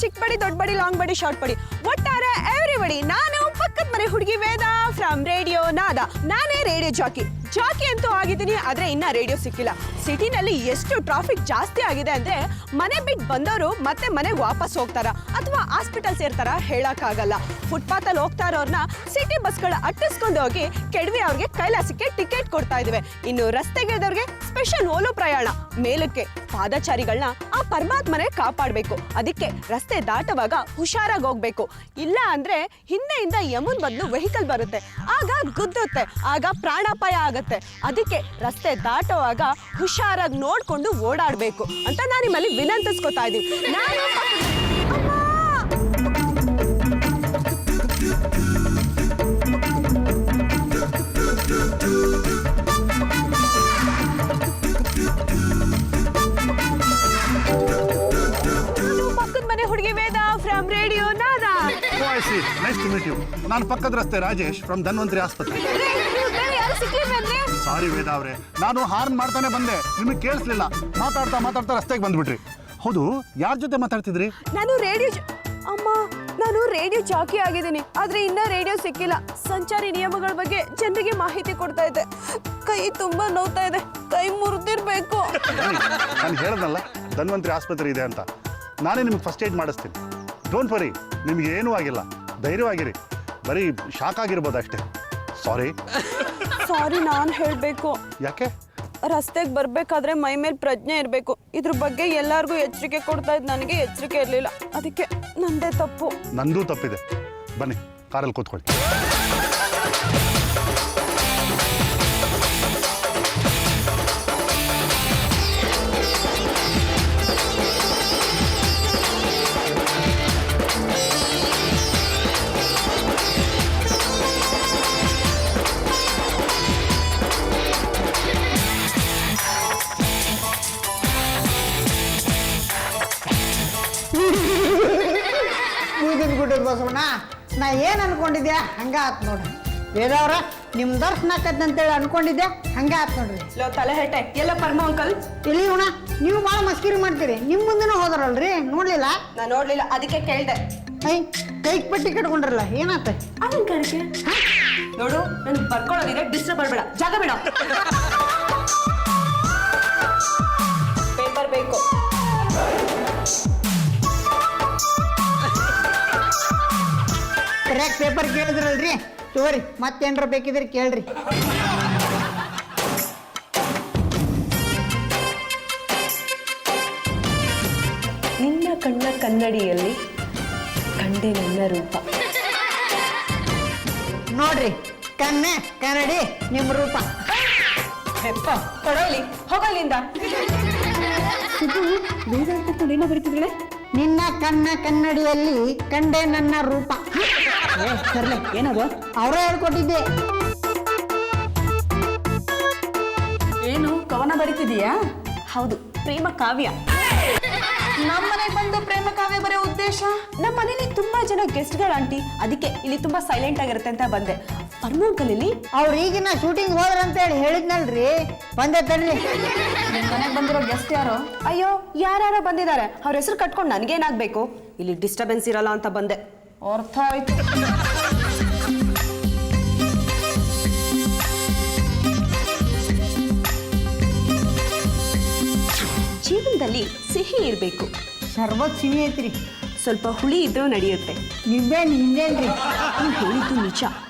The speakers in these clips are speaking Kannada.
ಚಿಕ್ಕ ಬಡಿ ದೊಡ್ಡ ಬಡಿ ಲಾಂಗ್ ಬಡಿ ಶಾರ್ಟ್ ಬಡಿ ಒಟ್ಟಾರೆ ಎವ್ರಿಬಡಿ. ನಾನು ಪಕ್ಕದ ಮನೆ ಹುಡುಗಿ ವೇದ ಫ್ರಮ್ ರೇಡಿಯೋ ನಾದ. ನಾನೇ ರೇಡಿಯೋ ಜಾಕಿ ಅಂತೂ ಆಗಿದ್ದೀನಿ, ಆದ್ರೆ ಇನ್ನ ರೇಡಿಯೋ ಸಿಕ್ಕಿಲ್ಲ. ಸಿಟಿನಲ್ಲಿ ಎಷ್ಟು ಟ್ರಾಫಿಕ್ ಜಾಸ್ತಿ ಆಗಿದೆ ಅಂದ್ರೆ ಮನೆ ಬಿಟ್ಟು ಬಂದವರು ಮತ್ತೆ ಮನೆಗೆ ವಾಪಸ್ ಹೋಗ್ತಾರ ಅಥವಾ ಹಾಸ್ಪಿಟಲ್ ಸೇರ್ತಾರ ಹೇಳಕ್ಕಾಗಲ್ಲ. ಫುಟ್ಪಾತ್ ಅಲ್ಲಿ ಹೋಗ್ತಾ ಇರೋರ್ನ ಸಿಟಿ ಬಸ್ಗಳ ಅಟ್ಟಿಸ್ಕೊಂಡು ಹೋಗಿ ಕೆಡವಿ ಅವ್ರಿಗೆ ಕೈಲಾಸಕ್ಕೆ ಟಿಕೆಟ್ ಕೊಡ್ತಾ ಇದ್ವಿ. ಇನ್ನು ರಸ್ತೆಗಿಳಿದವ್ರಿಗೆ ಸ್ಪೆಷಲ್ ಓಲೋ ಪ್ರಯಾಣ. ಮೇಲಕ್ಕೆ ಪಾದಚಾರಿಗಳನ್ನ ಆ ಪರಮಾತ್ಮನೇ ಕಾಪಾಡಬೇಕು. ಅದಕ್ಕೆ ರಸ್ತೆ ದಾಟುವಾಗ ಹುಷಾರಾಗಿ ಹೋಗ್ಬೇಕು. ಇಲ್ಲ ಅಂದ್ರೆ ಹಿಂದೆಯಿಂದ ಯಮುನ್ ಬದಲು ವೆಹಿಕಲ್ ಬರುತ್ತೆ, ಆಗ ಗುದ್ದುತ್ತೆ, ಆಗ ಪ್ರಾಣಾಪಾಯ ಆಗತ್ತೆ. ಅದಕ್ಕೆ ರಸ್ತೆ ದಾಟುವಾಗ ಹುಷಾರಾಗಿ ನೋಡ್ಕೊಂಡು ಓಡಾಡ್ಬೇಕು ಅಂತ ನಾನು ನಿಮ್ಮಲ್ಲಿ ವಿನಂತಿಸ್ಕೊತಾ ಇದ್ದೀನಿ. ನಾನು ಪಕ್ಕದ ಮನೆ ಹುಡುಗಿ ವೇದ ಫ್ರಮ್ ರೇಡಿಯೋ ನಾದ. ನಾನು ಪಕ್ಕದ ರಸ್ತೆ ರಾಜೇಶ್ ಫ್ರಮ್ ಧನ್ವಂತರಿ ಆಸ್ಪತ್ರೆ. ಸಾರಿ ವೇದ ಅವ್ರೆ, ನಾನು ಹಾರ್ನ್ ಮಾಡ್ತಾನೆ ಬಂದೆ, ನಿಮಗೆ ಕೇಳಿಸ್ಲಿಲ್ಲ. ಮಾತಾಡ್ತಾ ರಸ್ತೆಗೆ ಬಂದ್ಬಿಟ್ರಿ. ಹೌದು, ಯಾರ ಜೊತೆ ಮಾತಾಡ್ತಿದ್ರಿ? ನಾನು ರೇಡಿಯೋ ಜಾಕಿ ಆಗಿದ್ದೀನಿ, ಆದ್ರೆ ಇನ್ನ ರೇಡಿಯೋ ಸಿಕ್ಕಿಲ್ಲ. ಸಂಚಾರಿ ನಿಯಮಗಳ ಬಗ್ಗೆ ಜನರಿಗೆ ಮಾಹಿತಿ ಕೊಡ್ತಾ ಇದ್ದೆ. ಕೈ ತುಂಬಾ ನೋವ್ತಾ ಇದೆ, ಕೈ ಮುರಿದಿರ್ಬೇಕು. ನಾನು ಹೇಳದ್ನಲ್ಲ ಧನ್ವಂತರಿ ಆಸ್ಪತ್ರೆ ಇದೆ ಅಂತ. ನಾನೇ ನಿಮ್ಗೆ ಫಸ್ಟ್ ಏಡ್ ಮಾಡಿಸ್ತೀನಿ. ಡೋಂಟ್ ವರಿ, ನಿಮ್ಗೆ ಏನೂ ಆಗಿಲ್ಲ, ಧೈರ್ಯವಾಗಿರಿ. ಬರೀ ಶಾಕ್ ಆಗಿರ್ಬೋದು ಅಷ್ಟೇ. ಸಾರಿ ನಾನು ಹೇಳ್ಬೇಕು. ಯಾಕೆ? ರಸ್ತೆಗೆ ಬರ್ಬೇಕಾದ್ರೆ ಮೈ ಮೇಲೆ ಪ್ರಜ್ಞೆ ಇರಬೇಕು. ಇದ್ರ ಬಗ್ಗೆ ಎಲ್ಲಾರ್ಗೂ ಎಚ್ಚರಿಕೆ ಕೊಡ್ತಾ ಇದ್, ನನಗೆ ಎಚ್ಚರಿಕೆ ಇರಲಿಲ್ಲ. ಅದಕ್ಕೆ ನಂದೇ ತಪ್ಪು. ನಂದೂ ತಪ್ಪಿದೆ. ಬನ್ನಿ, ಕಾರಲ್ಲಿ ಕೂತ್ಕೊಳ್ಳಿ. ಬಸವಣ್ಣ, ನಾ ಏನು ಅನ್ಕೊಂಡಿದ್ದೆ ಹಂಗ ಆತ್ ನೋಡ್ರಿ. ವೇದವ್ರ ನಿಮ್ಮ ದರ್ಶನ ಆಕತ್ತಂತೇಳಿ ಅನ್ಕೊಂಡಿದ್ದೆ, ಹಂಗ ಆತ್ ನೋಡ್ರಿ. ತಲೆ ಹೆಟ್ಟೆ ಎಲ್ಲ ಪರಮ ಅಂಕಲ್. ಇಲ್ಲಿ ಉಣ, ನೀವು ಭಾಳ ಮಸ್ಕಿರಿ ಮಾಡ್ತೀರಿ. ನಿಮ್ಮ ಮುಂದೆನೂ ಹೋದ್ರಲ್ರಿ, ನೋಡ್ಲಿಲ್ಲ? ನಾ ನೋಡ್ಲಿಲ್ಲ, ಅದಕ್ಕೆ ಕೇಳ್ದೆ. ಕೈಗೆ ಪಟ್ಟಿ ಕಟ್ಕೊಂಡ್ರಲ್ಲ, ಏನಾತ? ಅಲಂಕಾರಕ್ಕೆ ನೋಡು, ನನ್ಗೆ ಬರ್ಕೊಳ್ಳೋದಿದೆ, ಡಿಸ್ಟರ್ಬ್ ಮಾಡಬೇಡ, ಜಾಗ ಬೇಡ. ಪೇಪರ್ ಬೇಕು. ಕರೆಕ್ಟ್ ಪೇಪರ್ ಕೇಳಿದ್ರಲ್ರಿ, ತೋರಿ ಮತ್ತೇನ್ರ ಬೇಕಿದ್ರೆ ಕೇಳ್ರಿ. ನಿನ್ನ ಕಣ್ಣ ಕನ್ನಡಿಯಲ್ಲಿ ಕಂಡೆ ನನ್ನ ರೂಪ. ನೋಡ್ರಿ, ಕಣ್ಣೆ ಕನ್ನಡಿ ನಿಮ್ಮ ರೂಪ. ಕೊಡೋಲಿ, ಹೋಗಲಿಂದ. ಏನೋ ಬರೀತಿದ್ರೆ, ನಿನ್ನ ಕಣ್ಣ ಕನ್ನಡಿಯಲ್ಲಿ ಕಂಡೆ ನನ್ನ ರೂಪ. ಸರ್ಲೆ, ಏನದು? ಅವರೇ ಹೇಳ್ಕೊಟ್ಟಿದ್ದೆ. ಏನು ಕವನ ಬರೀತಿದೀಯಾ? ಹೌದು, ಪ್ರೇಮ ಕಾವ್ಯ. ನಮ್ಮ ಮನೆಗೆ ಬಂದು ಪ್ರೇಮ ಕಾವ್ಯ ಬರೋ ಉದ್ದೇಶ? ನಮ್ಮ ಮನೇಲಿ ತುಂಬಾ ಜನ ಗೆಸ್ಟ್ಗಳು ಆಂಟಿ, ಅದಕ್ಕೆ ಇಲ್ಲಿ ತುಂಬಾ ಸೈಲೆಂಟ್ ಆಗಿರುತ್ತೆ ಅಂತ ಬಂದೆ. ಪರ್ಮಂಕಲಲ್ಲಿ ಅವ್ರು ಈಗಿನ ಶೂಟಿಂಗ್ ಹೋದ್ರಂತೇಳಿ ಹೇಳಿದ್ನಲ್ರಿ, ಬಂದೆ ತರ್ರಿ. ನಿಮ್ಮ ಮನೆಗೆ ಬಂದಿರೋ ಗೆಸ್ಟ್ ಯಾರು? ಅಯ್ಯೋ, ಯಾರ್ಯಾರೋ ಬಂದಿದ್ದಾರೆ, ಅವ್ರ ಹೆಸರು ಕಟ್ಕೊಂಡು ನನಗೇನಾಗಬೇಕು? ಇಲ್ಲಿ ಡಿಸ್ಟರ್ಬೆನ್ಸ್ ಇರಲ್ಲ ಅಂತ ಬಂದೆ. ಅರ್ಥ ಆಯ್ತು. ಜೀವನದಲ್ಲಿ ಸಿಹಿ ಇರಬೇಕು. ಶರ್ಬತ್ ಸಿಹಿ ಐತ್ರಿ, ಸ್ವಲ್ಪ ಹುಳಿ ಇದ್ರೂ ನಡೆಯುತ್ತೆ. ನಿಂಬೆಹಣ್ಣು ಹಿಂದೇನ್ರಿ. ನೀವು ಹೇಳಿದ್ದು ನಿಜ.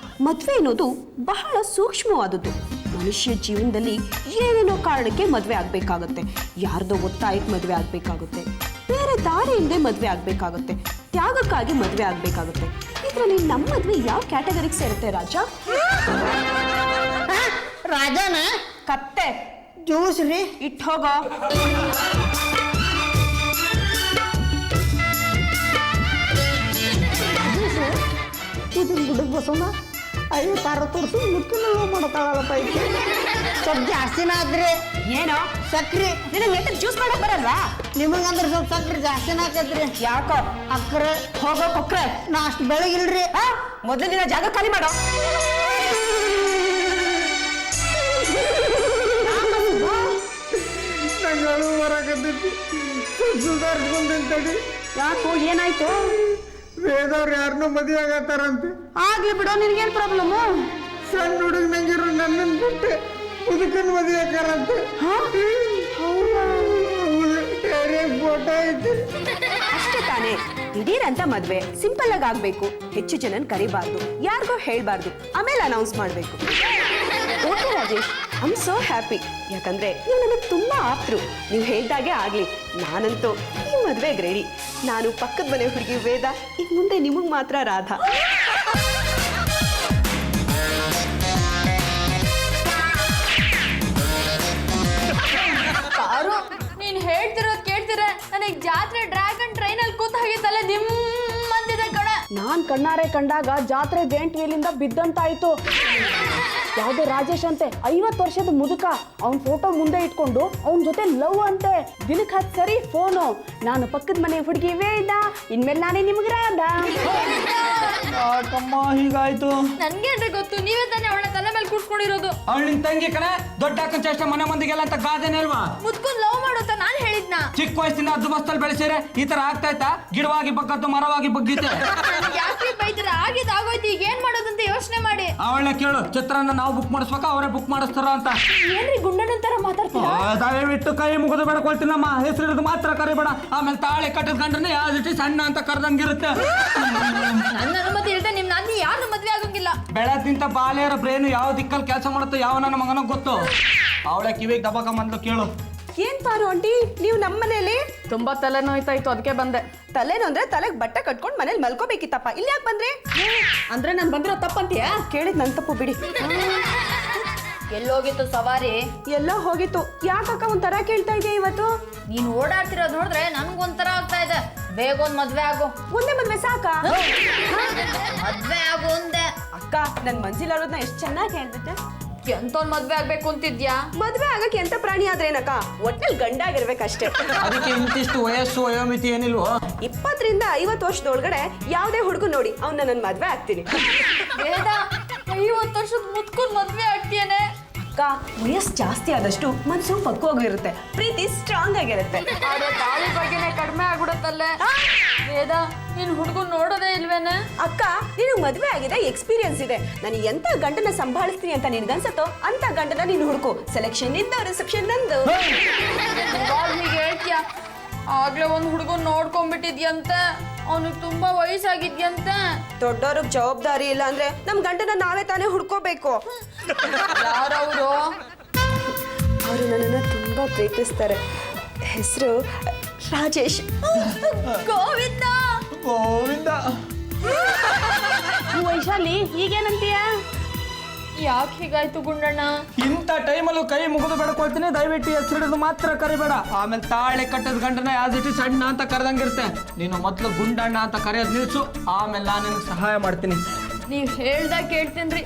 ಮದುವೆ ಅನ್ನೋದು ಬಹಳ ಸೂಕ್ಷ್ಮವಾದದ್ದು. ಮನುಷ್ಯ ಜೀವನದಲ್ಲಿ ಏನೇನೋ ಕಾರಣಕ್ಕೆ ಮದುವೆ ಆಗಬೇಕಾಗುತ್ತೆ. ಯಾರ್ದೋ ಒತ್ತಾಯಕ್ಕೆ ಮದುವೆ ಆಗಬೇಕಾಗುತ್ತೆ, ಬೇರೆ ದಾರಿ ಇಲ್ಲದೆ ಮದುವೆ ಆಗಬೇಕಾಗುತ್ತೆ, ತ್ಯಾಗಕ್ಕಾಗಿ ಮದುವೆ ಆಗಬೇಕಾಗುತ್ತೆ. ಇದರಲ್ಲಿ ನಮ್ಮ ಮದುವೆ ಯಾವ ಕ್ಯಾಟಗರಿಗೆ ಸೇರುತ್ತೆ ರಾಜ? ರಾಜನ ಕತ್ತೆ ಜ್ಯೂಸ್ ರೀ, ಇಟ್ಟು ಹೋಗೋ. ಗುಡುಗ್ ಬಸವಣ್ಣ 56 ತೋರಿಸು ಮುಕ್ಕಿನ ಮಾಡೋಕ್ಕಾಗಲ್ಲಪ್ಪ. ಐತಿ ಸ್ವಲ್ಪ ಜಾಸ್ತಿನ ಆದ್ರಿ. ಏನೋ ಸಕ್ರಿ ನಿನಗೆ ಜ್ಯೂಸ್ ಮಾಡಕ್ ಬರಲ್ವಾ? ನಿಮಗಂದ್ರೆ ಸ್ವಲ್ಪ ಸಕ್ರಿ ಜಾಸ್ತಿನ ಆಕತ್ರಿ. ಯಾಕೋ ಅಕ್ರ ಹೋಗೋ ಕೊಕ್ರೆ. ನಾ ಅಷ್ಟು ಬೆಳಗಿಲ್ರಿ. ಮೊದಲು ದಿನ ಜಾಗ ಖಾಲಿ ಮಾಡೋ. ನಂಗಳು ಬರಕತ್ತೈತಿ. ಸುಧಾರಿಸ್ಕೊಂತಡಿ. ಯಾಕೋ ಏನಾಯ್ತು? ವೇದವ್ರು ಯಾರನ್ನೂ ಮದುವೆ ಆಗತ್ತಾರಂತೆ. ಆಗ್ಲಿ ಬಿಡೋ, ನಿನಗೇನು ಪ್ರಾಬ್ಲಮ್ಮು? ಸಣ್ಣ ಹುಡುಗ ನಂಗಿರು ನನ್ನನ್ನು ಬಿಟ್ಟೆ ಮುದುಕನ್ ಮದುವೆ ಆಕಾರಂತೆ. ಫೋಟೋ ಐತಿ. ಅಷ್ಟೇ ತಾನೇ, ದಿಢೀರಂತ ಮದ್ವೆ ಸಿಂಪಲ್ ಆಗಿ ಆಗ್ಬೇಕು. ಹೆಚ್ಚು ಜನನ್ ಕರಿಬಾರ್ದು, ಯಾರಿಗೋ ಹೇಳ್ಬಾರ್ದು, ಆಮೇಲೆ ಅನೌನ್ಸ್ ಮಾಡ್ಬೇಕು. Okay Rajesh, I am so happy. ಯಾಕಂದ್ರೆ ನೀವು ನನಗೆ ತುಂಬಾ ಆಪ್ತರು. ನೀವು ಹೇಳ್ದಾಗೆ ಆಗ್ಲಿ. ನಾನಂತೂ ಈ ಮದ್ವೆಗೆ ರೆಡಿ. ನಾನು ಪಕ್ಕದ ಮನೆ ಹುಡುಗಿ ವೇದ, ಇನ್ ಮುಂದೆ ನಿಮಗ್ ಮಾತ್ರ ರಾಧಾ. ನೀನ್ ಹೇಳ್ತಿರೋದ್ ಕೇಳ್ತಿರ ನನಗೆ ಜಾತ್ರೆ ಡ್ರ್ಯಾಗನ್ ಟ್ರೈನ್ ಅಲ್ಲಿ ಕೂತ ಹಾಗಿತ್ತಲ್ಲ ದಿಮ್ ಅಂತಿದೆ ಕಣ. ನಾನ್ ಕಣ್ಣಾರೆ ಕಂಡಾಗ ಜಾತ್ರೆ ಜೈಂಟ್ ವೀಲಿಂದ ಬಿದ್ದಂತಾಯ್ತು. ಯಾವ್ದೋ ರಾಜೇಶ್ ಅಂತೆ 50 ವರ್ಷದ ಮುದುಕ, ಅವನ್ ಫೋಟೋ ಮುಂದೆ ಇಟ್ಕೊಂಡು ಅವನ್ ಜೊತೆ ಲವ್ ಅಂತೆ. ದಿನಕ್ಕೆ 10 ಸರಿ ಫೋನು. ನಾನು ಪಕ್ಕದ ಮನೆ ಹುಡುಗಿ ವೇದ, ಇನ್ಮೇಲೆ ನಾನೇ ನಿಮ್ಗೆ ರಾಧ. ಯಾಕಮ್ಮ ಹೀಗಾಯ್ತು? ನನ್ಗೆ ಅಂದ್ರೆ ಗೊತ್ತು, ನೀವೇ ತಾನೇ ಅವಳ ತಲೆ ಮೇಲೆ ಕೂತ್ಕೊಂಡಿರೋದು. ಅವಳು ನಿನ್ ತಂಗಿ ಕಣ, ದೊಡ್ಡ ಅಕ್ಕನ ಚೇಷ್ಟ ಮನೆ ಮಂದಿಗೆಲ್ಲ ಅಂತ ಗಾದೆನೇ ಅಲ್ವಾ? ಮುದ್ಕೊಂಡ್ ಲವ್ ಮಾಡು ಅಂತ ನಾನ್ ಹೇಳಿದ್ನ. ಚಿಕ್ಕ ವಯಸ್ಸಿನ ಅದ್ದು ಬಸ್ತಲ್ಲಿ ಬೆಳೆಸಿದ್ರೆ ಈ ತರ ಆಗ್ತಾಯ್ತಾ? ಗಿಡವಾಗಿ ಬಗ್ಗದ್ದು ಮರವಾಗಿ ಬಗ್ಗಿತೆ. ಯಾಕೆ ಬೈದ್ರ? ಆಗಿದ್ ಆಗೋಯ್ತು, ಈಗ ಏನ್ ಮಾಡೋದಂತ ಯೋಚನೆ ಮಾಡಿ. ಅವಳನ್ನ ಕೇಳು, ಚಿತ್ರಾನ್ನ ನಾವು ಬುಕ್ ಮಾಡಿಸ್ಬೇಕಾ ಅವರೇ ಬುಕ್ ಮಾಡಿಸ್ತಾರ ಅಂತ. ಏನ್ರಿ ಗುಂಡನ ತರ ಮಾತಾಡ್ತೀರಾ? ದಯವಿಟ್ಟು ಕೈ ಮುಗಿದು ಬೇಡ್ಕೊಳ್ತೀನಮ್ಮ, ಹೆಸರು ಹಿಡಿದು ಮಾತ್ರ ಕರಿಬೇಡ. ಆಮೇಲೆ ತಾಳೆ ಕಟ್ಟಿದ ಕಂಡ್ರೆ ಯಾವ್ದಿಟ್ಟು ಸಣ್ಣ ಅಂತ ಕರೆದಂಗಿರುತ್ತೆ. ನನ್ನ ಅನುಮತಿ ಇಲ್ಲದೆ ನಿಮ್ ನಾದಿನಿ ಯಾರು ಮದ್ವೆ ಆಗಂಗಿಲ್ಲ. ಬೆಳದಿಂತ ಬಾಲೆಯರ ಬ್ರೇನು ಯಾವ ದಿಕ್ಕಲ್ಲಿ ಕೆಲಸ ಮಾಡುತ್ತೋ ಯಾವ ನನ್ನ ಮಗನಿಗೆ ಗೊತ್ತು. ಅವಳೆ ಕಿವಿಗೆ ದಬಕ ಮೊದ್ಲು ಕೇಳು. ಏನ್ ಪಾರು ಆಂಟಿ, ನೀವು ನಮ್ಮ ಮನೇಲಿ? ತುಂಬಾ ತಲೆನೋಯ್ತಾಯ್ತು, ಅದಕ್ಕೆ ಬಂದೆ. ತಲೆನೋ ಅಂದ್ರೆ ತಲೆಗೆ ಬಟ್ಟೆ ಕಟ್ಕೊಂಡು ಮನೇಲಿ ಮಲ್ಕೋಬೇಕಿತ್ತಪ್ಪ. ಇಲ್ಲಿ ಯಾಕೆ ಬಂದ್ರಿ? ಅಂದ್ರೆ ನಾನು ಬಂದಿರೋ ತಪ್ಪಂತೀಯಾ? ಕೇಳಿದ್ ನನ್ ತಪ್ಪು ಬಿಡಿ. ಎಲ್ಲೋಗಿತ್ತು ಸವಾರಿ? ಎಲ್ಲೋ ಹೋಗಿತ್ತು. ಯಾಕಕ್ಕ ಒಂಥರ ಕೇಳ್ತಾ ಇದೆಯಾ ಇವತ್ತು? ನೀನ್ ಓಡಾಡ್ತಿರೋದ್ ನೋಡಿದ್ರೆ ನನ್ಗೊಂಥರ ಆಗ್ತಾ ಇದೆ. ಬೇಗ ಒಂದ್ ಮದ್ವೆ ಆಗು. ಒಂದೇ ಮದ್ವೆ ಸಾಕಾ? ಮದ್ವೆ ಆಗು ಅಂದೆ. ಅಕ್ಕ, ನನ್ ಮನ್ಸಿಲಾರೋದ್ನ ಎಷ್ಟು ಚೆನ್ನಾಗಿ ಹೇಳ್ಬಿಟ್ಟೆ. ಎಂತೊಂದ್ ಮದ್ವೆ ಆಗ್ಬೇಕು ಅಂತಿದ್ಯಾ? ಮದ್ವೆ ಆಗಕ್ಕೆ ಎಂತ ಪ್ರಾಣಿ ಆದ್ರೇನಕ್ಕ, ಒಟ್ನಲ್ಲಿ ಗಂಡಾಗಿರ್ಬೇಕಷ್ಟೇ. ಅದಕ್ಕೆ ಇಂತಿಷ್ಟು ವಯಸ್ಸು ವಯೋಮಿತಿ ಏನಿಲ್ವೋ? 20 ರಿಂದ 50 ವರ್ಷದೊಳಗಡೆ ಯಾವ್ದೇ ಹುಡುಗ ನೋಡಿ ಅವ್ನ ನನ್ ಮದ್ವೆ ಆಗ್ತೀನಿ. ವೇದ, 50 ವರ್ಷದ ಮುದ್ಕೊಂಡ್ ಮದ್ವೆ ಆಗ್ತೀಯನೆ. ಅಕ್ಕ, ವಯಸ್ಸು ಜಾಸ್ತಿ ಆದಷ್ಟು ಮನ್ಸು ಪಕ್ವಾಗಿರುತ್ತೆ, ಪ್ರೀತಿ ಸ್ಟ್ರಾಂಗ್ ಆಗಿರುತ್ತೆ. ಆದ್ರೆ ತಾಳಿ ಬಗ್ಗೆನೆ ಕಡಿಮೆ ಆಗ್ಬಿಡತ್ತಲ್ಲೇ. ವೇದ, ನೀನ್ ಹುಡುಗನ್ ನೋಡೋದೇ ಇಲ್ವೇನೆ? ಅಕ್ಕ, ನೀನು ಮದ್ವೆ ಆಗಿದೆ, ಎಕ್ಸ್ಪೀರಿಯನ್ಸ್ ಇದೆ. ನಾನು ಎಂತ ಗಂಡನ ಸಂಭಾಳಿಸ್ತೀನಿ ಅಂತ ನಿನ್ಗನ್ಸತ್ತೋ ಅಂತ ಗಂಡನ ನೀನು ಹುಡುಕು. ಸೆಲೆಕ್ಷನ್ ನಿಂದ, ರಿಸೆಪ್ಷನ್ ನಂದು. ಇವಾಗ ಹೀಗೆ ಹೇಳ್ತೀಯ? ಆಗ್ಲೇ ಒಂದ್ ಹುಡುಗನ್ ನೋಡ್ಕೊಂಡ್ಬಿಟ್ಟಿದ್ಯಂತೆ, ಅವನಿಗೆ ತುಂಬಾ ವಯಸ್ಸಾಗಿದ್ಯಂತೆ. ದೊಡ್ಡವ್ರಿಗೆ ಜವಾಬ್ದಾರಿ ಇಲ್ಲ ಅಂದ್ರೆ ನಮ್ ಗಂಡನ ನಾವೇ ತಾನೇ ಹುಡ್ಕೋಬೇಕು. ಯಾರವರು? ಅವರು ನನ್ನನ್ನ ತುಂಬಾ ಪ್ರೀತಿಸ್ತಾರೆ. ಹೆಸರು ರಾಜೇಶ್. ಗೋವಿಂದ. ಗೋವಿಂದ. ವೈಶಾಲಿ, ಈಗೇನಂತೀಯ? ಯಾಕೆ ಹೀಗಾಯ್ತು ಗುಂಡಣ್ಣ? ಇಂಥ ಟೈಮಲ್ಲೂ ಕೈ ಮುಗಿದು ಬೇಡ್ಕೊಳ್ತೀನಿ, ದಯವಿಟ್ಟು ಹೆಸರು ಹಿಡಿದು ಮಾತ್ರ ಕರಿಬೇಡ. ಆಮೇಲೆ ತಾಳೆ ಕಟ್ಟದ ಗಂಡನ ಯಾವ್ದಿಟ್ಟು ಸಣ್ಣ ಅಂತ ಕರೆದಂಗಿರುತ್ತೆ. ನೀನು ಮೊದಲು ಗುಂಡಣ್ಣ ಅಂತ ಕರೆಯೋದು ನಿಲ್ಸು, ಆಮೇಲೆ ನಾನು ನಿನಗೆ ಸಹಾಯ ಮಾಡ್ತೀನಿ. ನೀವ್ ಹೇಳ್ದಾಗ ಕೇಳ್ತೇನ್ರಿ.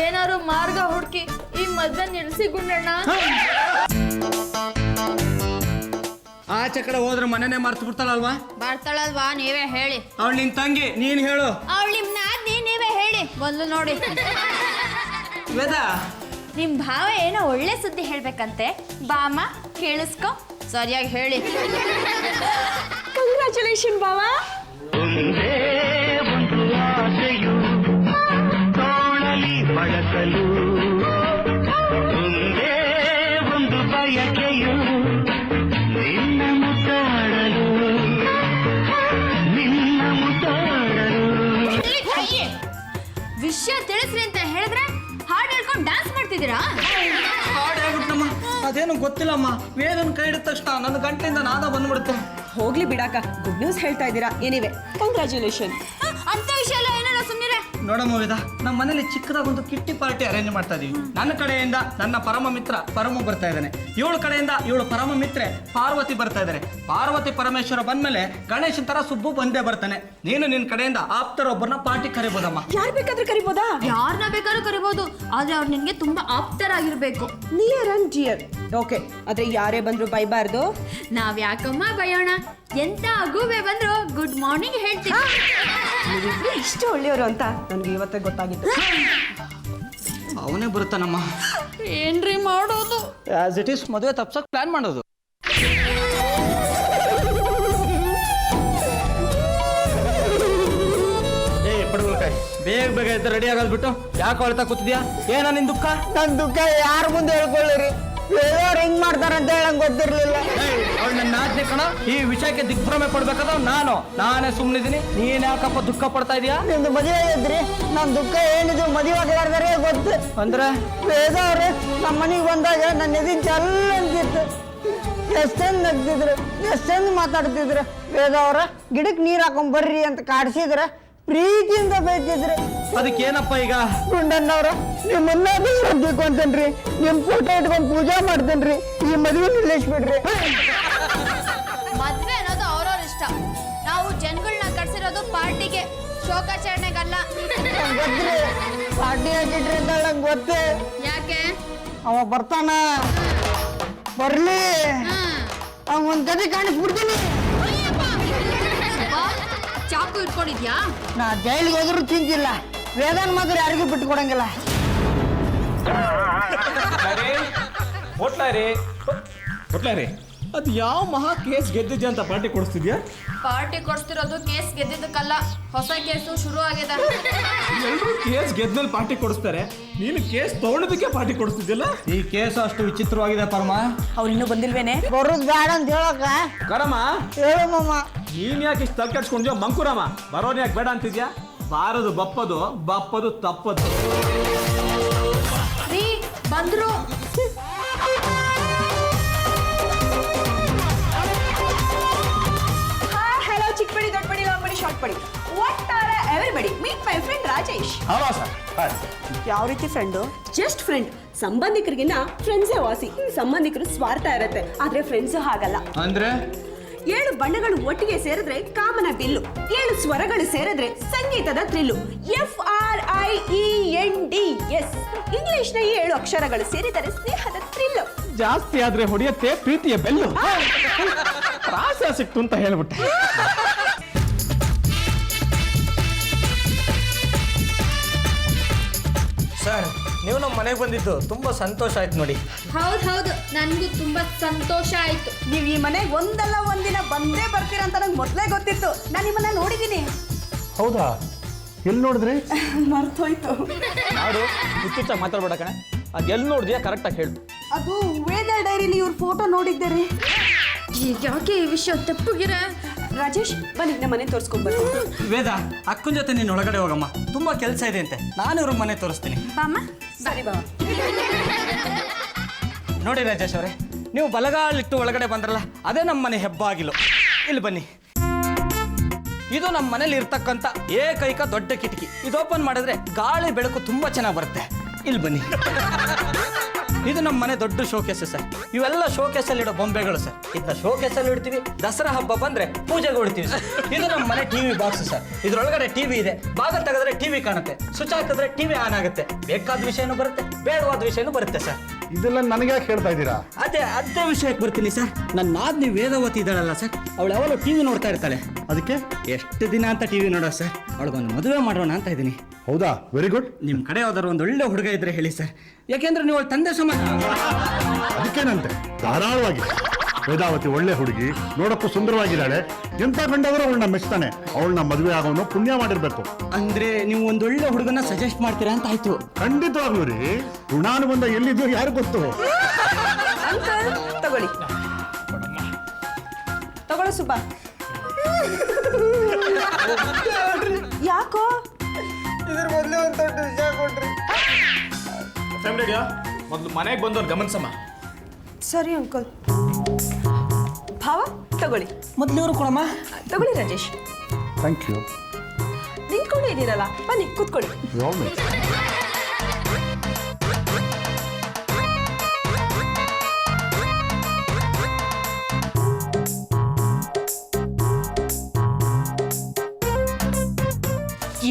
ಏನಾರು ಮಾರ್ಗ ಹುಡುಕಿ ಈ ಮದ್ವೆ ನಿಲ್ಸಿ ಗುಂಡಣ್ಣ. ಆಚೆ ಕಡೆ ಹೋದ್ರೆ ಮನೆನೇ ಮರ್ತು ಬಿಡ್ತಾಳಲ್ವಾ? ಬರ್ತಾಳಲ್ವಾ? ನೀವೇ ಹೇಳಿ. ಅವಳು ನಿನ್ ತಂಗಿ, ನೀನ್ ಹೇಳು. ಅವಳು ನಿಮ್ ನಾದ್ನಿ, ನೀವೇ ಹೇಳಿ. ಮೊದಲು ನೋಡಿ. ವೇದ, ನಿಮ್ ಭಾವ ಏನೋ ಒಳ್ಳೆ ಸುದ್ದಿ ಹೇಳ್ಬೇಕಂತೆ. ಬಾಮ ಕೇಳಿಸ್ಕೊ, ಸರಿಯಾಗಿ ಹೇಳಿ. ಕಂಗ್ರ್ಯಾಚುಲೇಷನ್ ಬಾವ. ಒಂದೇ ಒಂದು ಆಸೆಯು ತೋಳಲಿ ಬಳಸಲು, ಒಂದೇ ಒಂದು ಬಯಕೆಯು ನಿನ್ನ ಮುದ್ದಾಡಲು, ನಿನ್ನ ಮುದ್ದಾಡಲು. ವಿಷಯ ತಿಳಿಸ್ರಿ ಅಂತ ಹೇಳಿದ್ರೆ ಹಾಡು ಹೇಳ್ಕೊಂಡು ಡ್ಯಾನ್ಸ್ ಮಾಡ್ತಿದ್ದೀರಾ? ಹಾಡು ಹೇಳ್ಬಿಟ್ಟಮ್ಮ, ಅದೇನು ಗೊತ್ತಿಲ್ಲಮ್ಮ. ವೇದನ ಕೈ ಹಿಡಿದ ತಕ್ಷಣ ನನ್ನ ಗಂಟೆಯಿಂದ ನಾದ ಬಂದ್ಬಿಡುತ್ತೆ. ಹೋಗ್ಲಿ ಬಿಡಾಕ, ಗುಡ್ ನ್ಯೂಸ್ ಹೇಳ್ತಾ ಇದ್ದೀರಾ. ಏನಿವೆ, ಕಂಗ್ರ್ಯಾಚುಲೇಷನ್. ಅಂತ ವಿಷಯ ಎಲ್ಲ ಏನಾರ ಸುಮ್ಮನೆ. ನೋಡಮ್ಮ ವೇದ, ನಮ್ಮ ಮನೇಲಿ ಚಿಕ್ಕದಾಗಿ ಒಂದು ಕಿಟ್ಟಿ ಪಾರ್ಟಿ ಅರೇಂಜ್ ಮಾಡ್ತಾ ಇದೀವಿ. ನನ್ನ ಕಡೆಯಿಂದ ನನ್ನ ಪರಮ ಮಿತ್ರ ಪರಮ ಬರ್ತಾ ಇದ್ದಾನೆ. ಇವಳ ಕಡೆಯಿಂದ ಇವಳು ಪರಮ ಮಿತ್ರೆ ಪಾರ್ವತಿ ಬರ್ತಾ ಇದ್ದಾರೆ. ಪಾರ್ವತಿ ಪರಮೇಶ್ವರ ಬಂದ್ಮೇಲೆ ಗಣೇಶನ್ ತರ ಸುಬ್ಬು ಬಂದೇ ಬರ್ತಾನೆ. ನೀನು ನಿನ್ನ ಕಡೆಯಿಂದ ಆಪ್ತರೊಬ್ಬರನ್ನ ಪಾರ್ಟಿ ಕರಿಬೋದಮ್ಮ. ಯಾರ್ ಬೇಕಾದ್ರೂ ಕರಿಬೋದಾ? ಯಾರನ್ನ ಬೇಕಾದ್ರೂ ಕರಿಬಹುದು, ಆದ್ರೆ ಅವ್ರು ನಿನ್ಗೆ ತುಂಬಾ ಆಪ್ತರಾಗಿರ್ಬೇಕು. Near and dear. ಓಕೆ, ಆದ್ರೆ ಯಾರೇ ಬಂದ್ರು ಬೈಬಾರ್ದು. ನಾವ್ ಯಾಕಮ್ಮ ಬಯೋಣ? ಎಂತ ಅಗುವೆ ಬಂದ್ರು ಗುಡ್ ಮಾರ್ನಿಂಗ್ ಹೇಳ್ತೀವಿ. ನೀವಿಬ್ರು ಇಷ್ಟು ಒಳ್ಳೆಯವರು ಅಂತ ನನ್ಗೆ ಇವತ್ತೇ ಗೊತ್ತಾಗಿತ್ತು. ಅವನೇ ಬರುತ್ತಾನಮ್ಮ. ಏನ್ರಿ ಮಾಡೋದು? ಆಸ್ ಇಟ್ ಈಸ್ ಮದುವೆ ತಪ್ಸಕ್ ಪ್ಲಾನ್ ಮಾಡೋದು. ಬೇಗ ಬೇಗ ಎದ್ದು ರೆಡಿ ಆಗೋದು ಬಿಟ್ಟು ಯಾಕೆ ಅಳ್ತಾ ಕೂತಿದ್ಯಾ? ಏನ ನಿನ್ ದುಃಖ? ನನ್ನ ದುಃಖ ಯಾರ ಮುಂದೆ ಹೇಳ್ಕೊಳ್ಳಿರಿ? ಬೇರೆಯವ್ರು ಹೆಂಗ್ ಮಾಡ್ತಾರಂತ ಹೇಳಂಗ್ ಗೊತ್ತಿರ್ಲಿಲ್ಲ. ಅವಳು ನನ್ನ ನಾದ್ನಿ ಕಣ. ಈ ವಿಷಯಕ್ಕೆ ದಿಗ್ಭ್ರಮೆ ಪಡ್ಬೇಕಾದ್ರೆ ನಾನೇ ಸುಮ್ಮನಿದ್ದೀನಿ. ನೀನ್ ಯಾಕಪ್ಪ ದುಃಖ ಪಡ್ತಾ ಇದೀಯಾ? ನಿಮ್ದು ಮದುವೆ ಆಗಿದ್ರಿ, ನನ್ನ ದುಃಖ ಏನಿದು ಮದುವೆ ಆಗ್ಲಾರ್ದಾರೆ ಗೊತ್ತು. ಅಂದ್ರೆ ವೇದ ಅವ್ರೆ ನಮ್ಮ ಮನೆಗೆ ಬಂದಾಗ ನನ್ನ ಎದಿ ಚಲ್ಲ ಅಂತಿತ್ತು. ಎಷ್ಟೊಂದು ನಗ್ತಿದ್ರು, ಎಷ್ಟೊಂದು ಮಾತಾಡ್ತಿದ್ರು. ವೇದ ಅವ್ರ ಗಿಡಕ್ಕೆ ನೀರು ಹಾಕೊಂಡ್ ಬರ್ರಿ ಅಂತ ಕಾಡ್ಸಿದ್ರ, ಪ್ರೀತಿಯಿಂದ ಬೈತಿದ್ರು. ಅದಕ್ಕೇನಪ್ಪ ಈಗ? ಗುಂಡಣ್ಣವ್ರ ನಿಮ್ಮನ್ನ ಬೇಕು ಅಂತೇನ್ರಿ, ನಿಮ್ ಫೋಟೋ ಇಟ್ಕೊಂಡು ಪೂಜಾ ಮಾಡ್ತೇನ್ರಿ. ಈ ಮದುವೆ ನಿಲ್ಲಿಸ್ಬಿಡ್ರಿ. ಮದ್ವೆ ಅನ್ನೋದು ಅವ್ರವ್ರ ಇಷ್ಟ. ನಾವು ಜನಗಳನ್ನ ಕಟ್ಸಿರೋದು ಪಾರ್ಟಿಗೆ, ಶೋಕಾಚರಣೆಗಲ್ಲ. ಗೊತ್ತ್ರಿ, ಪಾರ್ಟಿ ಹಾಕಿಟ್ರಿ ಅಂತ ನಂಗೆ ಗೊತ್ತೇ. ಯಾಕೆ? ಅವ ಬರ್ತಾನ, ಬರ್ಲಿ, ಅವ್ ಒಂದ್ ಕತೆ ಕಾಣಿಸ್ಬಿಡ್ತೀನಿ. ಚಾಕು ಇಟ್ಕೊಂಡಿದ್ಯಾ? ನಾ ಜೈಲಿಗೆ ಹೋದ್ರು ಚಿಂತಿಲ್ಲ, ವೇದನ್ ಮಾತ್ರ ಯಾರಿಗೂ ಬಿಟ್ಟು ಕೊಡಂಗಿಲ್ಲ. ಹೊಟ್ಲಾರಿ ಅದು ಯಾವ ಮಹಾ ಕೇಸ್ ಗೆದ್ದಿದ್ಯಾ ಅಂತ ಪಾರ್ಟಿ ಕೊಡಿಸ್ತಿದ್ಯಾ? ಪಾರ್ಟಿ ಕೊಡ್ಸ್ತಿರೋದು ಕೇಸ್ ಗೆದ್ದಿದ್ದಕ್ಕಲ್ಲ, ಹೊಸ ಕೇಸು ಶುರು ಆಗಿದೆ. ಎಲ್ಲರೂ ಕೇಸ್ ಗೆದ್ಮೇಲೆ ಪಾರ್ಟಿ ಕೊಡಿಸ್ತಾರೆ, ನೀನು ಕೇಸ್ ತಗೊಂಡದಕ್ಕೆ ಪಾರ್ಟಿ ಕೊಡಿಸ್ತಿದ್ಯಲ್ಲ? ಈ ಕೇಸ್ ಅಷ್ಟು ವಿಚಿತ್ರವಾಗಿದೆ ಪರಮ. ಅವ್ರು ಇನ್ನೂ ಬಂದಿಲ್ವೇನೆ? ಬರೋದ್ ಬೇಡ ಅಂತ ಹೇಳಕ ಕರಮ್ಮ, ಹೇಳು ಮಮ್ಮ. ನೀನ್ ಯಾಕೆ ಇಷ್ಟು ತಲೆ ಕೆಡ್ಸ್ಕೊಂಡ್ಯೋ ಮಂಕುರಮ್ಮ? ಬರೋನ್ ಯಾಕೆ ಬೇಡ ಅಂತಿದ್ಯಾ? ಬಾರದು ಬಪ್ಪದು, ಬಪ್ಪದು ತಪ್ಪದು. ರೀ ಬಂದ್ರು. ಹಲೋ ಚಿಕ್ಕಪಡಿ ದೊಡ್ಡಪಡಿ ಲಾಂಗ್ಪಡಿ ಶಾರ್ಟ್ಪಡಿ ಒಟ್ಟಾರೆ everybody meet my friend Rajesh. Hello sir. Hi. ಯಾವ ರೀತಿ ಫ್ರೆಂಡು? Just friend. ಸಂಬಂಧಿಕರಿಗಿನ್ನ ಫ್ರೆಂಡ್ಸೇ ವಾಸಿ. ಸಂಬಂಧಿಕರು ಸ್ವಾರ್ಥ ಇರುತ್ತೆ, ಆದ್ರೆ ಫ್ರೆಂಡ್ಸ್ ಹಾಗಲ್ಲ. ಅಂದ್ರೆ 7 ಬಣ್ಣಗಳು ಒಟ್ಟಿಗೆ ಸೇರಿದ್ರೆ ಕಾಮನ ಬಿಲ್ಲು, 7 ಸ್ವರಗಳು ಸೇರಿದ್ರೆ ಸಂಗೀತದ ಥ್ರಿಲ್ಲು. FRIENDS. ಇಂಗ್ಲಿಷ್ನ 7 ಅಕ್ಷರಗಳು ಸೇರಿದರೆ ಸ್ನೇಹದ ಥ್ರಿಲ್ಲು. ಜಾಸ್ತಿ ಆದ್ರೆ ಹೊಡೆಯತ್ತೆ ಪ್ರೀತಿಯ ಬೆಲ್ಲು. ಪ್ರಾಸ ಸಿಕ್ತು ಅಂತ ಹೇಳ್ಬಿಟ್ಟೆ. ಸರ್, ನೀವು ನಮ್ಮ ಮನೆಗೆ ಬಂದಿದ್ದು ತುಂಬಾ ಸಂತೋಷ ಆಯ್ತು ನೋಡಿ. ಹೌದು, ನನ್ಗೂ ತುಂಬಾ ಸಂತೋಷ ಆಯ್ತು. ನೀವು ಈ ಮನೆಗೆ ಒಂದಲ್ಲ ಒಂದಿನ ಬಂದೇ ಬರ್ತೀರಾ ಅಂತ ನಂಗೆ ಮೊದಲೇ ಗೊತ್ತಿತ್ತು. ನಾನು ನಿಮ್ಮನ್ನ ನೋಡಿದ್ದೀನಿ. ಹೌದಾ? ಎಲ್ಲಿ ನೋಡಿದ್ರಿ? ಮರ್ತೋಯ್ತು. ನಾಡು ಹುಚ್ಚುಚ್ಚ ಮಾತಾಡ್ಬೇಡ ಕಣೆ. ಅದು ಎಲ್ಲಿ ನೋಡಿದ್ಯಾ ಕರೆಕ್ಟಾಗಿ ಹೇಳು. ಅದು ವೇದ ಡೈರಿಲಿ ಇವ್ರ ಫೋಟೋ ನೋಡಿದ್ದೀರಿ. ಈಗ ಯಾಕೆ ಈ ವಿಷಯ ತೆಪ್ಪಗಿರ? ರಾಜೇಶ್ ಬನ್ನಿ, ನಮ್ಮ ಮನೆ ತೋರಿಸ್ಕೊಂಡ್ ಬರ್ತೀನಿ. ವೇದ, ಅಕ್ಕನ ಜೊತೆ ನೀನು ಒಳಗಡೆ ಹೋಗಮ್ಮ, ತುಂಬಾ ಕೆಲಸ ಇದೆ ಅಂತೆ. ನಾನು ಇವ್ರ ಮನೆ ತೋರಿಸ್ತೀನಿ. ಬಾಮ್ಮ. ಸರಿ ಬಾವ. ನೋಡಿ ರಾಜೇಶ್ ಅವರೇ, ನೀವು ಬಲಗಾಲಿಟ್ಟು ಒಳಗಡೆ ಬಂದ್ರಲ್ಲ, ಅದೇ ನಮ್ಮ ಮನೆ ಹೆಬ್ಬಾಗಿಲು. ಇಲ್ಲಿ ಬನ್ನಿ. ಇದು ನಮ್ಮ ಮನೇಲಿ ಇರ್ತಕ್ಕಂಥ ಏಕೈಕ ದೊಡ್ಡ ಕಿಟಕಿ. ಇದು ಓಪನ್ ಮಾಡಿದ್ರೆ ಗಾಳಿ ಬೆಳಕು ತುಂಬಾ ಚೆನ್ನಾಗಿ ಬರುತ್ತೆ. ಇಲ್ಲಿ ಬನ್ನಿ. ಇದು ನಮ್ಮ ಮನೆ ದೊಡ್ಡ ಶೋಕೇಸ್ ಸರ್. ಇವೆಲ್ಲ ಶೋಕೇಸಲ್ಲಿ ಇಡೋ ಬೊಂಬೆಗಳು ಸರ್. ಇದನ್ನ ಶೋಕೇಸಲ್ಲಿ ಇಡ್ತೀವಿ, ದಸರಾ ಹಬ್ಬ ಬಂದ್ರೆ ಪೂಜೆಗೆ ಹೊಡ್ತೀವಿ ಸರ್. ಇದು ನಮ್ಮ ಮನೆ ಟಿವಿ ಬಾಕ್ಸ್ ಸರ್. ಇದ್ರೊಳಗಡೆ ಟಿವಿ ಇದೆ. ಬಾಗಿಲು ತೆಗೆದ್ರೆ ಟಿವಿ ಕಾಣುತ್ತೆ, ಸ್ವಿಚ್ ಹಾಕಿದ್ರೆ ಟಿವಿ ಆನ್ ಆಗುತ್ತೆ. ಬೇಕಾದ ವಿಷಯನೂ ಬರುತ್ತೆ, ಬೇಡವಾದ ವಿಷಯನೂ ಬರುತ್ತೆ ಸರ್. ಇದೆಲ್ಲ ನನಗೆ ಯಾಕೆ ಹೇಳ್ತಾ ಇದ್ದೀರಾ? ಅದೇ ವಿಷಯಕ್ಕೆ ಬರ್ತೀನಿ ಸರ್. ನನ್ನ ನಾದ್ನಿ ವೇದವತಿ ಇದ್ದಾಳಲ್ಲ ಸರ್, ಅವಳು ಯಾವಾಗಲೂ ಟಿವಿ ನೋಡ್ತಾ ಇರ್ತಾಳೆ. ಅದಕ್ಕೆ ಎಷ್ಟು ದಿನ ಅಂತ ಟಿವಿ ನೋಡೋ ಸರ್, ಅವಳಿಗೊಂದು ಮದುವೆ ಮಾಡೋಣ ಅಂತ ಇದ್ದೀನಿ. ಹೌದಾ? Very good. ನಿಮ್ಮ ಕಡೆ ಯಾವ್ದಾದ್ರು ಒಂದು ಒಳ್ಳೆ ಹುಡುಗ ಇದ್ರೆ ಹೇಳಿ ಸರ್. ಯಾಕೆಂದ್ರೆ ನೀವು ಅವಳ ತಂದೆ ಸಮಾನ. ಅದಕ್ಕೇನಂತೆ, ಧಾರಾಳವಾಗಿ. ವೇದಾವತಿ ಒಳ್ಳೆ ಹುಡುಗಿ, ನೋಡಕ್ಕೂ ಸುಂದರವಾಗಿದ್ದಾಳೆ. ಎಂತ ಕಂಡವರು ಅವಳನ್ನ ಮೆಚ್ತಾನೆ. ಅವಳನ್ನ ಮದುವೆ ಆಗೋನು ಪುಣ್ಯ ಮಾಡಿರ್ಬೇಕು. ಅಂದ್ರೆ ನೀವು ಒಂದು ಒಳ್ಳೆ ಹುಡುಗನ ಸಜೆಸ್ಟ್ ಮಾಡ್ತೀರಾ ಅಂತ ಆಯ್ತು. ಖಂಡಿತವಾಗ್ಲೂ ರೀ. ಋಣಾನುಬಂಧ ಎಲ್ಲಿದ್ಯೋ ಯಾರು ಗೊತ್ತು. ಅಂಕಲ್ ತಗೊಳ್ಳಿ, ತಗೊಳ್ಳಿ ಸುಬ್ಬ. ಯಾಕೋ? ಇದ್ರ ಮೊದಲೇ ಒಂದು ದೊಡ್ಡ ವಿಷಯ ಕೊಡ್ರಿ. ಮೊದಲು ಮನೆಗೆ ಬಂದವ್ರು ಗಮನಿಸಮ್ಮ. ಸರಿ ಅಂಕಲ್. ಭಾವ ತಗೊಳ್ಳಿ. ಮೊದಲಿವರು ಕೊಡಮ್ಮ. ತಗೊಳ್ಳಿ ರಾಜೇಶ್. Thank you. ನಿಂತ್ಕೊಂಡೇ ಇದ್ದೀರಲ್ಲ, ಬನ್ನಿ ಕೂತ್ಕೊಳ್ಳಿ.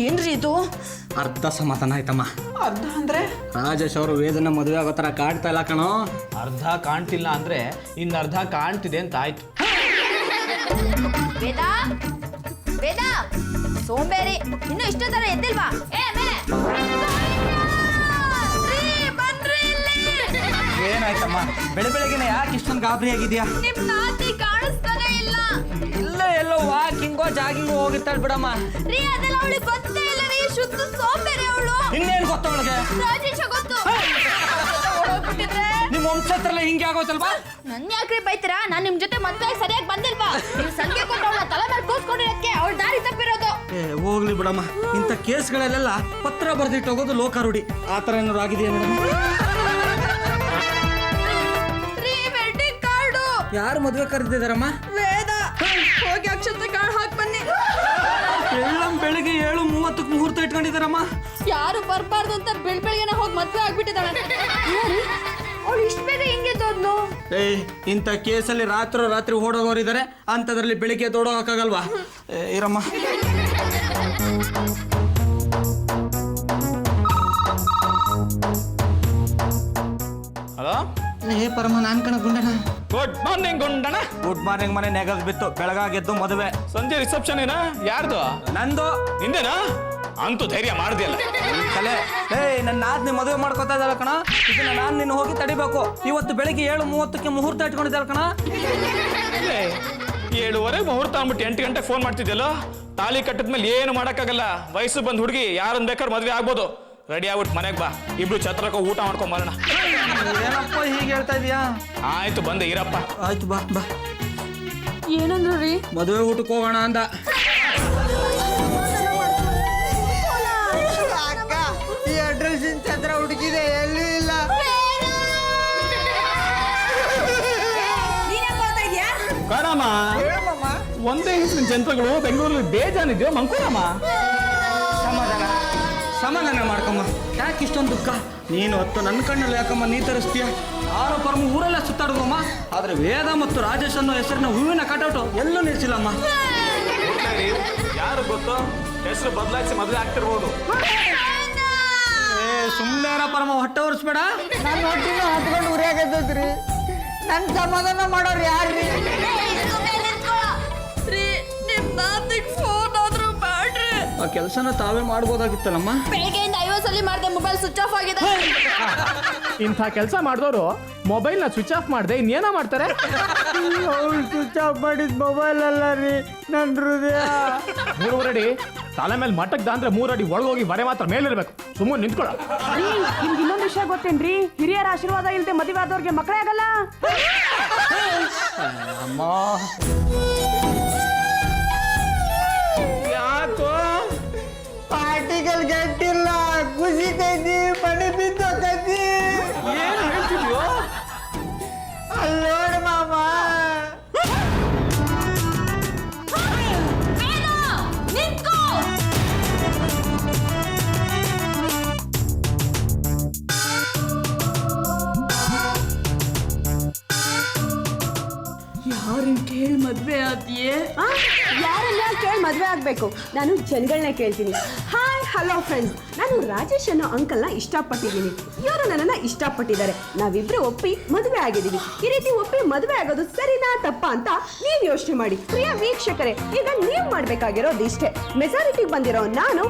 ಏನ್ರಿ ಇದು? ಅರ್ಧ ಸಮಾಧಾನ ಆಯ್ತಮ್ಮ. ಅರ್ಧ ಅಂದ್ರೆ ರಾಜೇಶ್ ಅವರು ವೇದನ ಮದುವೆ ಆಗೋ ಥರ ಕಾಡ್ತಾ ಇಲ್ಲ ಕಣೋ. ಅರ್ಧ ಕಾಣ್ತಿಲ್ಲ ಅಂದ್ರೆ ಇನ್ನು ಅರ್ಧ ಕಾಣ್ತಿದೆ ಅಂತ ಆಯ್ತು. ವೇದ, ವೇದ, ಸೋಂಬೇರಿ, ಇನ್ನು ಇಷ್ಟು ತರ ಎದ್ದಿಲ್ವಾ? ಮೇಲೆ ಬನ್ರಿ ಇಲ್ಲಿ. ಏನಾಯ್ತಮ್ಮ, ಬೆಳಗ್ಗೆನೆ ಯಾಕೆ ಇಷ್ಟೊಂದು ಗಾಬರಿ ಆಗಿದ್ಯಾ? ನಿಮ್ ನಾತಿ ಕಾಣಿಸ್ತಾನೆ ಇಲ್ಲ. ಇಲ್ಲ ಎಲ್ಲೋ ವಾಕಿಂಗೋ ಜಾಗಿಂಗೋ ಹೋಗಿರ್ತಾಳೆ ಬಿಡಮ್ಮ. ರೀ ಅದೆಲ್ಲ ಅವಳಿಗೆ ಗೊತ್ತೇ ಇಲ್ಲ ರೀ, ಶುದ್ಧ ಸೋಂಬೇರಿ ಅವಳು. ಇನ್ನೇನು ಗೊತ್ತ ಅವಳಿಗೆ? ರಾಜೇಶ ಗೊತ್ತು. ಓಡೋಗ್ಬಿಟ್ಟಿದ್ರೆ ನಿಮ್ಮ ವಂಶತ್ರಲ್ಲ ಹಿಂಗೆ ಆಗೋತಲ್ವಾ? ನನ್ ಯಾಕ್ರಿ ಬೈತೀರಾ? ನಾನ್ ನಿಮ್ ಜೊತೆ ಮದ್ವೆ ಸರಿಯಾಗಿ ಬಂದಿಲ್ವಾ? ನೀವು ಸಂಖ್ಯೆ ಕೊಟ್ಟು ಅವಳ ತಲೆ ಮೇಲೆ ಕೂತ್ಕೊಂಡಿರೋದಕ್ಕೆ ಅವಳ ದಾರಿ ತಪ್ಪಿರೋದು. ಹೋಗ್ಲಿ ಬಿಡಮ್ಮ, ಇಂಥ ಕೇಸ್ಗಳಲ್ಲೆಲ್ಲ ಪತ್ರ ಬರ್ದಿಟ್ಟು ಹೋಗೋದು ಲೋಕಾರೂಢಿ. ಆ ಥರ ಏನಾದ್ರು ಆಗಿದೆಯಾ ಮೇಡಮ್? ರೀ ವೆಡ್ಡಿಂಗ್ ಕಾರ್ಡು. ಯಾರು ಮದುವೆ ಕರೆದಿದ್ದಾರಮ್ಮ? ವೇದ. ಹೋಗಿ ಅಕ್ಷತೆ ಕಾರ್ಡ್ ಹಾಕಿ ಬನ್ನಿ. ಬೆಳಿಗ್ಗೆ 7:30 ಮುಹೂರ್ತ ಇಟ್ಕೊಂಡಿದ್ದಾರಮ್ಮ. ಯಾರು ಬರ್ಬಾರ್ದು ಅಂತ ಬೆಳಗ್ಗೆನೆ ಹೋಗಿ ಮದ್ವೆ ಆಗ್ಬಿಟ್ಟಿದ್ದಾಳೆ. ಅವಳು ಇಷ್ಟು ಬೇಗ ಹಿಂಗೆ ದೊಡ್ಲು? ಇಂಥ ಕೇಸಲ್ಲಿ ರಾತ್ರಿ ಓಡೋಗೋರಿದ್ದಾರೆ, ಅಂಥದ್ರಲ್ಲಿ ಬೆಳಿಗ್ಗೆ ದೊಡ್ಡೋಗಕ್ಕಾಗಲ್ವಾ? ಇರಮ್ಮ. ಹಲೋ, ಪರಮ ನಾನ್ ಕಣ Gundanna. Good morning Gundanna. Good morning. ಮನೆ ನೆಗದ್ ಬಿತ್ತು, ಬೆಳಗಾಗೆದ್ದು ಮದುವೆ. ಸಂಜೆ ರಿಸೆಪ್ಷನ್ ಏನಾ? ಯಾರ್ದು? ನಂದು. ನಿಂದೇನಾ? ಅಂತೂ ಧೈರ್ಯ ಮಾಡ್ದಿಯಲ್ಲ. ತಲೆ ನನ್ನ ನಾದ್ನಿ ಮದುವೆ ಮಾಡ್ಕೊತಾ ಇದ್ದಾಳ ಕಣ. ಇದನ್ನ ನಾನು ನಿನ್ನ ಹೋಗಿ ತಡಿಬೇಕು. ಇವತ್ತು ಬೆಳಿಗ್ಗೆ 7:30ಕ್ಕೆ ಮುಹೂರ್ತ ಇಟ್ಕೊಂಡಿದ್ದಾಳ ಕಣ. 7:15 ಮುಹೂರ್ತ ಅಂದ್ಬಿಟ್ಟು 8 ಗಂಟೆ ಫೋನ್ ಮಾಡ್ತಿದ್ಯಲ್ಲ. ತಾಳಿ ಕಟ್ಟಿದ್ಮೇಲೆ ಏನು ಮಾಡೋಕ್ಕಾಗಲ್ಲ. ವಯಸ್ಸು ಬಂದ್ ಹುಡುಗಿ ಯಾರನ್ನ ಬೇಕಾದ್ರೆ ಮದುವೆ ಆಗ್ಬೋದು. ರೆಡಿ ಆಗ್ಬಿಟ್ಟು ಮನೆಗೆ ಬಾ, ಇಬ್ರು ಛತ್ರಕ್ಕೆ ಊಟ ಮಾಡ್ಕೊಂಡ್ ಬರೋಣ. ಏನಪ್ಪ ಹೀಗೆ ಹೇಳ್ತಾ ಇದೀಯಾ? ಆಯ್ತು ಬಂದೆ ಇರಪ್ಪ. ಆಯ್ತು ಬಾ ಬಾ. ಏನಂದ್ರು ರೀ? ಮದುವೆ ಊಟಕ್ಕೆ ಹೋಗೋಣ ಅಂದ. ಅಕ್ಕ, ಈ ಅಡ್ರೆಸ್ ಛತ್ರ ಹುಡುಕಿದೆ, ಎಲ್ಲೂ ಇಲ್ಲ. ಕಾಣಮ್ಮ, ಒಂದೇ ಹೆಸರಿನ ಜಂತ್ರಗಳು ಬೆಂಗಳೂರಲ್ಲಿ ಬೇಜಾನಿದ್ಯೋ ಮಂಕೂರಮ್ಮ. ಸಮಾಧಾನ ಮಾಡ್ಕಮ್ಮ. ಯಾಕೆ ಇಷ್ಟೊಂದು ದುಃಖ? ನೀನು ಹೊತ್ತು ನನ್ನ ಕಣ್ಣಲ್ಲಿ ಯಾಕಮ್ಮ ನೀ ತರಿಸ್ತೀಯ? ಆರೋ ಪರಮ ಊರೆಲ್ಲ ಸುತ್ತಾಡುವಮ್ಮ, ಆದ್ರೆ ವೇದ ಮತ್ತು ರಾಜೇಶ್ ಅನ್ನೋ ಹೆಸರಿನ ಹೂವಿನ ಕಟೌಟು ಎಲ್ಲೂ ನಿಲ್ಸಿಲ್ಲಮ್ಮ. ಯಾರು ಗೊತ್ತು, ಹೆಸರು ಬದಲಾಯಿಸಿ ಮದುವೆ ಆಗ್ತಿರ್ಬೋದು. ಸುಮ್ಮನೆ ಪರಮ ಹೊಟ್ಟೆ ಹೊರಿಸ್ಬೇಡ. ನನ್ನ ಹೊಟ್ಟಿನ ಹತ್ಕೊಂಡು ಉರಿಯಾಗತ್ತೈತ್ರಿ. ನನ್ನ ಸಮಾಧಾನ ಮಾಡೋರು ಯಾರ್ರಿ? ಫೋನ್ ಆದ್ರೂ ಮಾಡ್ರಿ. ಆ ಕೆಲಸನ ತಾವೇ ಮಾಡ್ಬೋದಾಗಿತ್ತಲ್ಲಮ್ಮ. ಬೆಳಗ್ಗೆಯಿಂದ 50 ಸಲ ಮಾಡಿದೆ, ಮೊಬೈಲ್ ಸ್ವಿಚ್ ಆಫ್ ಆಗಿದೆ. ಇಂಥ ಕೆಲಸ ಮಾಡಿದವರು ಮೊಬೈಲ್ನ ಸ್ವಿಚ್ ಆಫ್ ಮಾಡದೆ ಇನ್ನೇನೋ ಮಾಡ್ತಾರೆ. ಅವ್ರು ಸ್ವಿಚ್ ಆಫ್ ಮಾಡಿದ ಮೊಬೈಲ್ ಅಲ್ಲ ರೀ, ನನ್ನ ಹೃದಯ. 3 ಅಡಿ ತಲೆ ಮೇಲೆ ಮಟ್ಟಕ್ಕೆ ಅಂದ್ರೆ 3 ಅಡಿ ಒಳಗೋಗಿ ಬರೆ ಮಾತ್ರ ಮೇಲಿರ್ಬೇಕು. ಸುಮ್ಮನೆ ನಿಂತ್ಕೊಳ್ಳ. ರೀ, ನಿಮ್ಗೆ ಇನ್ನೊಂದು ವಿಷಯ ಗೊತ್ತೇನ್ರಿ? ಹಿರಿಯರ ಆಶೀರ್ವಾದ ಇಲ್ಲದೆ ಮದುವೆ ಆದವ್ರಿಗೆ ಮಕ್ಕಳೇ ಆಗಲ್ಲ. ಯಾಕೋ ಪಾರ್ಟಿಗಳು ಗಟ್ಟಿಲ್ಲ, ಕುಸಿತೈತಿ, ಮನೆ ಬಿದ್ದೋಕೈತಿ. ಏನು ಹೇಳ್ತಿದ್ಯೋ? ಅಲ್ಲಿ ನೋಡು ಮಾಮ. ನಿಂತ್ಕೋ. ಯಾರನ್ನ ಕೇಳಿ ಮದ್ವೆ ಆದ್ಯೇ? ಯಾರನ್ನ ಕೇಳಿ ಮದುವೆ ಆಗಬೇಕು? ನಾನು ಜನಗಳನ್ನ ಕೇಳ್ತೀನಿ. ಹಾಯ್ ಹಲೋ ಫ್ರೆಂಡ್ಸ್, ನಾನು ರಾಜೇಶ್ ಅನ್ನೋ ಅಂಕಲ್ನ ಇಷ್ಟಪಟ್ಟಿದ್ದೀನಿ, ಇವರು ನನ್ನನ್ನು ಇಷ್ಟಪಟ್ಟಿದ್ದಾರೆ, ನಾವಿಬ್ರು ಒಪ್ಪಿ ಮದುವೆ ಆಗಿದ್ದೀವಿ. ಈ ರೀತಿ ಒಪ್ಪಿ ಮದುವೆ ಆಗೋದು ಸರಿನಾ ತಪ್ಪಾ ಅಂತ ನೀವು ಯೋಚನೆ ಮಾಡಿ. ಪ್ರಿಯ ವೀಕ್ಷಕರೇ, ಈಗ ನೀವು ಮಾಡಬೇಕಾಗಿರೋದು ಇಷ್ಟೇ. ಮೆಜಾರಿಟಿಗೆ ಬಂದಿರೋ ನಾನು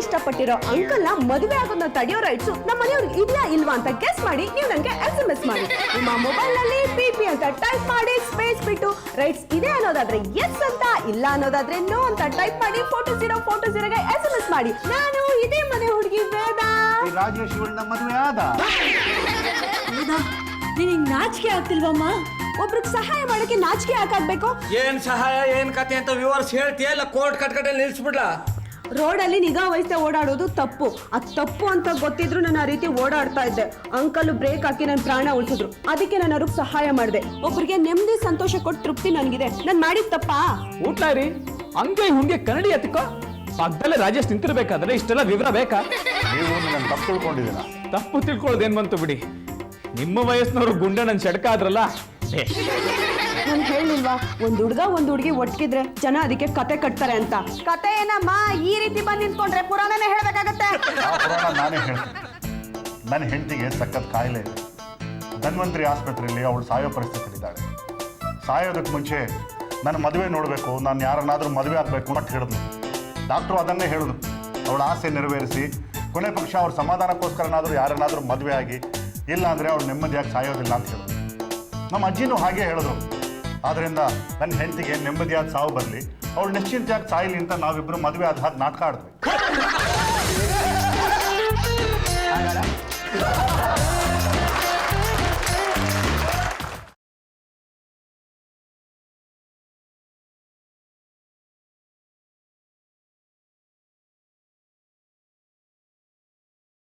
ಇಷ್ಟಪಟ್ಟಿರೋ ಅಂಕಲ್ನ ಮದುವೆ ಆಗೋದನ್ನ ತಡೆಯೋ ರೈಟ್ಸು ನಮ್ಮ ಮನೆಯವ್ರಿಗೆ ಇದೆಯಾ ಇಲ್ವಾ ಅಂತ ಗೆಸ್ ಮಾಡಿ ನೀವು ನನಗೆ SMS ಮಾಡಿ. ನಿಮ್ಮ ಮೊಬೈಲ್ನಲ್ಲಿ PP ಅಂತ ಟೈಪ್ ಮಾಡಿ ಸ್ಪೇಸ್ ಬಿಟ್ಟು ರೈಟ್ಸ್ ಇದೆ ಅನ್ನೋದಾದ್ರೆ ಎಸ್ ಅಂತ, ಇಲ್ಲ ಅನ್ನೋದಾದ್ರೆ ನೋ ಅಂತ ಟೈಪ್ ಮಾಡಿ ಫೋಟೋಸಿರೋಗೆ SMS ಮಾಡಿ. ನಾನು ಇದೇ ಮನೆ ಹುಡುಗಿ ವೇದ. ರಾಜೇಶ್ ಇವಳನ್ನ ಮದುವೆ ಆದ. ನಿನಗೆ ನಾಚಿಕೆ ಆಗ್ತಿಲ್ವಮ್ಮ? ಒಬ್ರಿಗೆ ಸಹಾಯ ಮಾಡಕ್ಕೆ ನಾಚಿಕೆ ಹಾಕಾಗ್ಬೇಕು? ಏನ್ ಸಹಾಯ ಏನ್ ಕತೆ ಅಂತ ವಿವರಿಸಿ ಹೇಳ್ತೀಯ? ಇಲ್ಲ ಕೋರ್ಟ್ ಕಟ್ಕಟ್ಟಲ್ಲಿ ನಿಲ್ಸ್ಬಿಡ್ಲಾ? ರೋಡಲ್ಲಿ ನಿಗಾ ವಹಿಸದೆ ಓಡಾಡೋದು ತಪ್ಪು. ಅದು ತಪ್ಪು ಅಂತ ಗೊತ್ತಿದ್ರು ನಾನು ಆ ರೀತಿ ಓಡಾಡ್ತಾ ಇದ್ದೆ. ಅಂಕಲ್ ಬ್ರೇಕ್ ಹಾಕಿ ನನ್ನ ಪ್ರಾಣ ಉಳಿಸಿದ್ರು, ಅದಕ್ಕೆ ನಾನು ಅವ್ರಿಗೆ ಸಹಾಯ ಮಾಡಿದೆ. ಒಬ್ಬರಿಗೆ ನೆಮ್ಮದಿ ಸಂತೋಷ ಕೊಟ್ಟು ತೃಪ್ತಿ ನನಗಿದೆ. ನಾನು ಮಾಡಿದ ತಪ್ಪಾ? ಊಟ ರೀ, ಹಂಗೆ ಹುಂಗೆ ಕನ್ನಡಿ ಎತ್ಕೋ. ಪಕ್ಕದಲ್ಲೇ ರಾಜೇಶ್ ನಿಂತಿರ್ಬೇಕಾದ್ರೆ ಇಷ್ಟೆಲ್ಲ ವಿವರ ಬೇಕಾ? ನೀವು ನನ್ನ ತಪ್ಪು ತಿಳ್ಕೊಂಡಿದ್ದೀನ. ತಪ್ಪು ತಿಳ್ಕೊಳ್ಳೋದೇನ್ ಬಂತು ಬಿಡಿ. ನಿಮ್ಮ ವಯಸ್ಸಿನವರು ಗುಂಡಣ್ಣನ ಸೆಡ್ಕ ಆದ್ರಲ್ಲ. ನಾನು ಹೇಳಿಲ್ವಾ, ಒಂದು ಹುಡುಗಿ ಒಟ್ಟಿಗಿದ್ರೆ ಜನ ಅದಕ್ಕೆ ಕತೆ ಕಟ್ತಾರೆ ಅಂತ. ಕತೆ ಏನಮ್ಮ, ಈ ರೀತಿ ಬಂದು ನಿಂತ್ಕೊಂಡ್ರೆ ಪುರಾಣನೇ ಹೇಳ್ಬೇಕಾಗತ್ತೆ. ಆ ಪುರಾಣ ನಾನೇ ಹೇಳ್ತೀನಿ. ನನ್ನ ಹೆಂಡತಿಗೆ ಸಖತ್ ಕಾಯಿಲೆ ಇದೆ. ಧನ್ವಂತರಿ ಆಸ್ಪತ್ರೆಯಲ್ಲಿ ಅವಳು ಸಾಯೋ ಪರಿಸ್ಥಿತಿಲಿದ್ದಾಳೆ. ಸಾಯೋದಕ್ಕೆ ಮುಂಚೆ ನನ್ನ ಮದುವೆ ನೋಡಬೇಕು, ನಾನು ಯಾರನ್ನಾದರೂ ಮದುವೆ ಆಗಬೇಕು ಅಂತ ಹೇಳಿದ್ನು. ಡಾಕ್ಟ್ರು ಅದನ್ನೇ ಹೇಳಿದ್ರು. ಅವಳ ಆಸೆ ನೆರವೇರಿಸಿ ಕೊನೆ ಪಕ್ಷ ಅವ್ರ ಸಮಾಧಾನಕ್ಕೋಸ್ಕರನಾದರೂ ಯಾರನ್ನಾದರೂ ಮದುವೆ ಆಗಿ, ಇಲ್ಲ ಅಂದರೆ ಅವಳು ನೆಮ್ಮದಿಯಾಗಿ ಸಾಯೋದಿಲ್ಲ ಅಂತ ಹೇಳಿದ್ರು. ನಮ್ಮ ಅಜ್ಜಿನೂ ಹಾಗೆ ಹೇಳಿದ್ರು. ಆದ್ದರಿಂದ ನನ್ನ ಹೆಂಡತಿಗೆ ನೆಮ್ಮದಿಯಾದ ಸಾವು ಬರಲಿ, ಅವಳು ನಿಶ್ಚಿಂತೆಯಾಗಿ ಸಾಯಲಿ ಅಂತ ನಾವಿಬ್ಬರು ಮದುವೆ ಆದ ಹಾಗೆ ನಾಟಕ ಆಡಿದ್ವಿ.